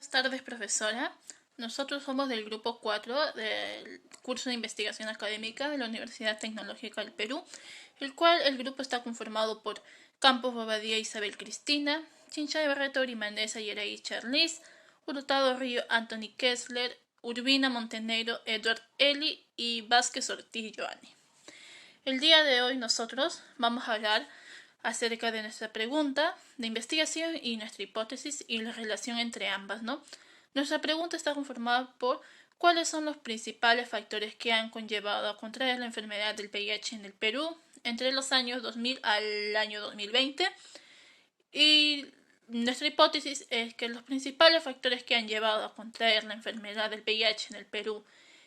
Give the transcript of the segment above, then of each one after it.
Buenas tardes, profesora. Nosotros somos del grupo 4 del curso de investigación académica de la Universidad Tecnológica del Perú, el cual el grupo está conformado por Campos Bobadilla Isabel Cristina, Chinchay Barreto Orimanesa Yeray Charlis, Hurtado Río Anthony Kessler, Urbina Montenegro Edward Eli y Vázquez Ortiz Joanny. El día de hoy nosotros vamos a hablar acerca de nuestra pregunta de investigación y nuestra hipótesis y la relación entre ambas, ¿no? Nuestra pregunta está conformada por cuáles son los principales factores que han conllevado a contraer la enfermedad del VIH en el Perú entre los años 2000 al año 2020, y nuestra hipótesis es que los principales factores que han llevado a contraer la enfermedad del VIH en el Perú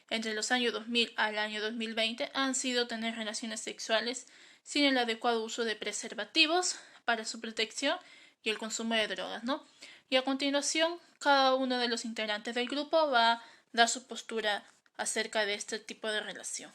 entre los años 2000 al año 2020 han sido tener relaciones sexuales sin el adecuado uso de preservativos para su protección y el consumo de drogas, ¿no? Y a continuación, cada uno de los integrantes del grupo va a dar su postura acerca de este tipo de relación.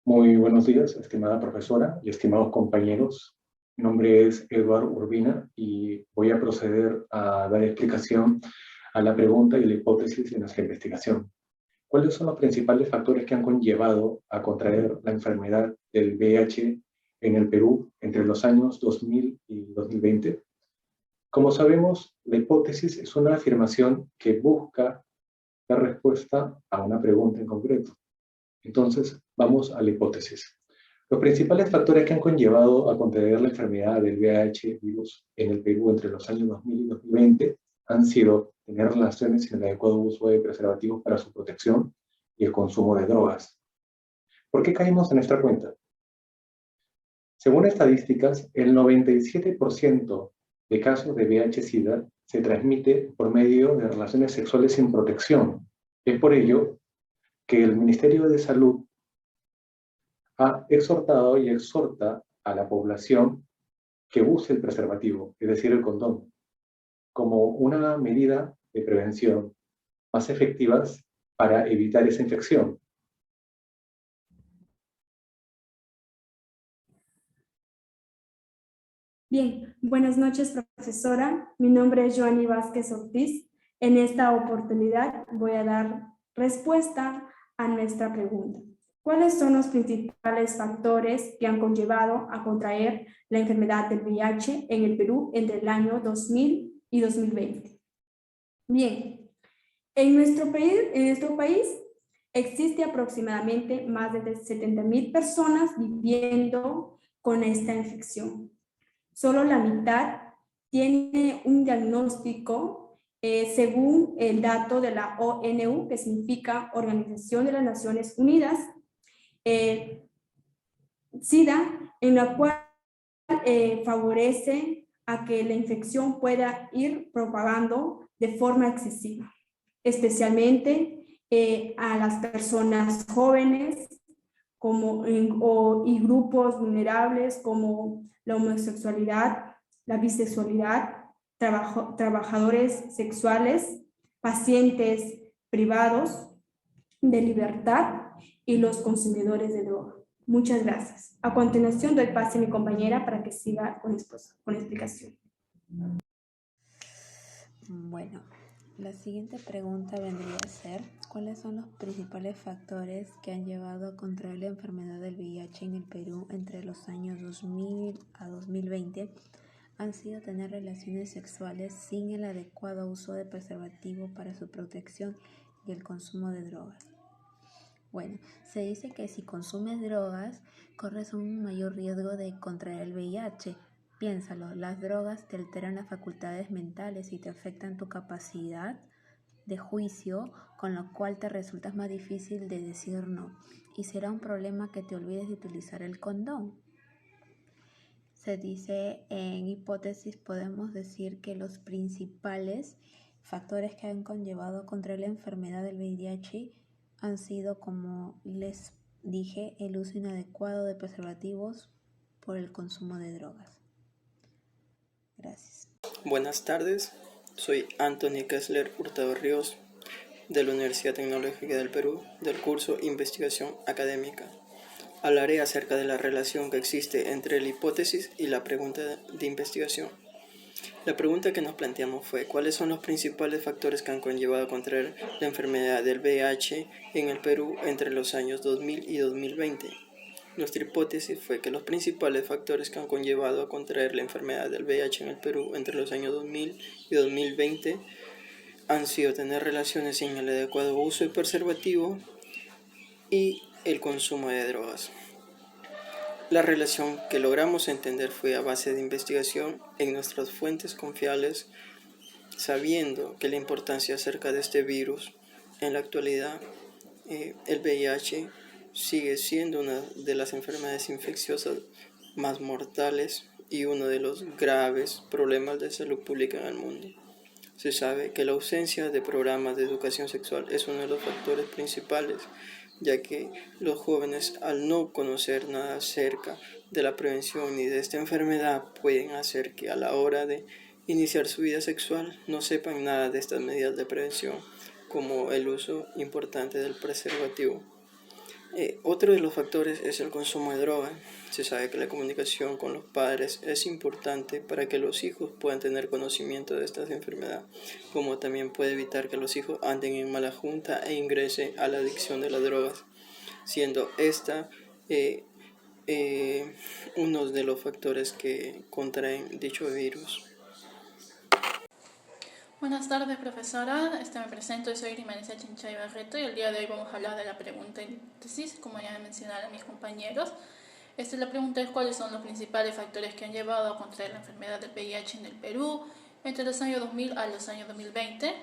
Muy buenos días, estimada profesora y estimados compañeros. Mi nombre es Eduardo Urbina y voy a proceder a dar explicación a la pregunta y la hipótesis de nuestra investigación. ¿Cuáles son los principales factores que han conllevado a contraer la enfermedad del VIH en el Perú entre los años 2000 y 2020? Como sabemos, la hipótesis es una afirmación que busca dar respuesta a una pregunta en concreto. Entonces, vamos a la hipótesis. Los principales factores que han conllevado a contraer la enfermedad del VIH virus en el Perú entre los años 2000 y 2020 han sido tener relaciones sin el adecuado uso de preservativos para su protección y el consumo de drogas. ¿Por qué caímos en esta cuenta? Según estadísticas, el 97% de casos de VIH-Sida se transmite por medio de relaciones sexuales sin protección. Es por ello que el Ministerio de Salud ha exhortado y exhorta a la población que use el preservativo, es decir, el condón, como una medida de prevención más efectivas para evitar esa infección. Bien, buenas noches, profesora. Mi nombre es Joanny Vázquez Ortiz. En esta oportunidad voy a dar respuesta a nuestra pregunta. ¿Cuáles son los principales factores que han conllevado a contraer la enfermedad del VIH en el Perú entre el año 2000 y 2020? Bien, en nuestro país existe aproximadamente más de 70,000 personas viviendo con esta infección. Solo la mitad tiene un diagnóstico según el dato de la ONU, que significa Organización de las Naciones Unidas, SIDA, en la cual favorece a que la infección pueda ir propagando de forma excesiva, especialmente a las personas jóvenes y grupos vulnerables como la homosexualidad, la bisexualidad, trabajadores sexuales, pacientes privados de libertad y los consumidores de droga. Muchas gracias. A continuación doy pase a mi compañera para que siga con la explicación. Bueno, la siguiente pregunta vendría a ser: ¿cuáles son los principales factores que han llevado a contraer la enfermedad del VIH en el Perú entre los años 2000 a 2020? Han sido tener relaciones sexuales sin el adecuado uso de preservativo para su protección y el consumo de drogas. Bueno, se dice que si consumes drogas, corres un mayor riesgo de contraer el VIH. Piénsalo, las drogas te alteran las facultades mentales y te afectan tu capacidad de juicio, con lo cual te resulta más difícil de decir no. Y será un problema que te olvides de utilizar el condón. Se dice, en hipótesis podemos decir que los principales factores que han conllevado contra la enfermedad del VIH han sido, como les dije, el uso inadecuado de preservativos por el consumo de drogas. Gracias. Buenas tardes, soy Anthony Kessler Hurtado Ríos de la Universidad Tecnológica del Perú, del curso Investigación Académica. Hablaré acerca de la relación que existe entre la hipótesis y la pregunta de investigación. La pregunta que nos planteamos fue: ¿cuáles son los principales factores que han conllevado a contraer la enfermedad del VIH en el Perú entre los años 2000 y 2020? Nuestra hipótesis fue que los principales factores que han conllevado a contraer la enfermedad del VIH en el Perú entre los años 2000 y 2020 han sido tener relaciones sin el adecuado uso de preservativo y el consumo de drogas. La relación que logramos entender fue a base de investigación en nuestras fuentes confiables, sabiendo que la importancia acerca de este virus en la actualidad, el VIH sigue siendo una de las enfermedades infecciosas más mortales y uno de los graves problemas de salud pública en el mundo. Se sabe que la ausencia de programas de educación sexual es uno de los factores principales, ya que los jóvenes, al no conocer nada acerca de la prevención ni de esta enfermedad, pueden hacer que a la hora de iniciar su vida sexual no sepan nada de estas medidas de prevención, como el uso importante del preservativo. Otro de los factores es el consumo de droga. Se sabe que la comunicación con los padres es importante para que los hijos puedan tener conocimiento de esta enfermedad, como también puede evitar que los hijos anden en mala junta e ingresen a la adicción de las drogas, siendo esta uno de los factores que contraen dicho virus. Buenas tardes, profesora. Me presento, soy Grimalisa Chinchay Barreto y el día de hoy vamos a hablar de la pregunta de hipótesis, como ya mencionaron mis compañeros. La pregunta es: ¿cuáles son los principales factores que han llevado a contraer la enfermedad del VIH en el Perú entre los años 2000 a los años 2020?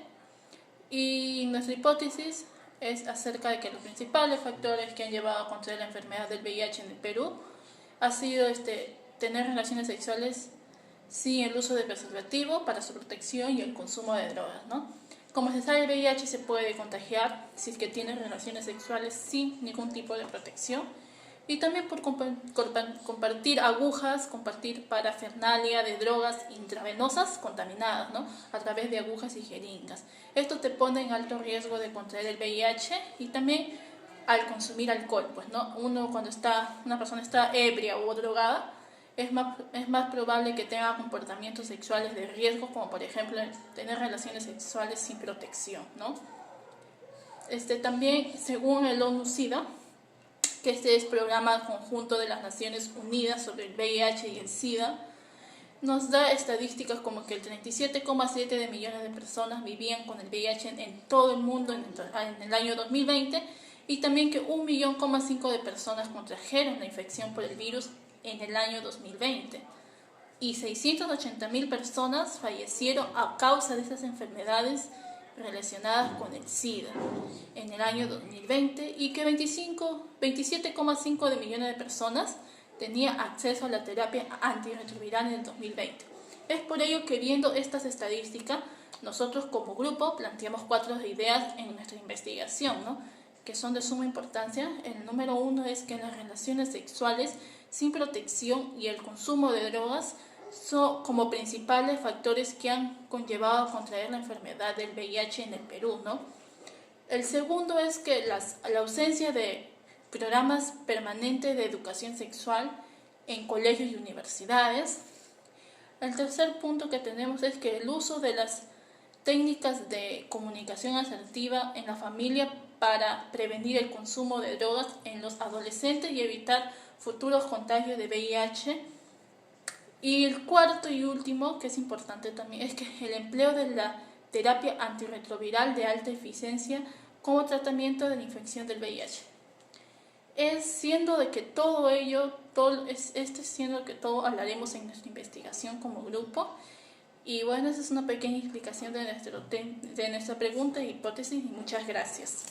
Y nuestra hipótesis es acerca de que los principales factores que han llevado a contraer la enfermedad del VIH en el Perú ha sido tener relaciones sexuales sin el uso de preservativo para su protección y el consumo de drogas, ¿no? Como se sabe, el VIH se puede contagiar si es que tienes relaciones sexuales sin ningún tipo de protección, y también por compartir agujas, compartir parafernalia de drogas intravenosas contaminadas, ¿no?, a través de agujas y jeringas. Esto te pone en alto riesgo de contraer el VIH, y también al consumir alcohol, pues, ¿no? Cuando una persona está ebria o drogada, es más probable que tenga comportamientos sexuales de riesgo, como por ejemplo tener relaciones sexuales sin protección, ¿no? También, según el ONU-SIDA, que es Programa Conjunto de las Naciones Unidas sobre el VIH y el SIDA, nos da estadísticas como que el 37,7 de millones de personas vivían con el VIH en todo el mundo en el año 2020, y también que 1,5 millones de personas contrajeron la infección por el virus en el año 2020, y 680.000 personas fallecieron a causa de estas enfermedades relacionadas con el SIDA en el año 2020, y que 27,5 de millones de personas tenían acceso a la terapia antirretroviral en el 2020. Es por ello que, viendo estas estadísticas, nosotros como grupo planteamos 4 ideas en nuestra investigación, ¿no?, que son de suma importancia. El número 1 es que las relaciones sexuales sin protección y el consumo de drogas son como principales factores que han conllevado a contraer la enfermedad del VIH en el Perú, ¿no? El segundo es que la ausencia de programas permanentes de educación sexual en colegios y universidades. El tercer punto que tenemos es que el uso de las técnicas de comunicación asertiva en la familia para prevenir el consumo de drogas en los adolescentes y evitar futuros contagios de VIH. Y el cuarto y último, que es importante también, es que el empleo de la terapia antirretroviral de alta eficiencia como tratamiento de la infección del VIH. Siendo que todo hablaremos en nuestra investigación como grupo. Y bueno, esa es una pequeña explicación de nuestra pregunta e hipótesis, y muchas gracias.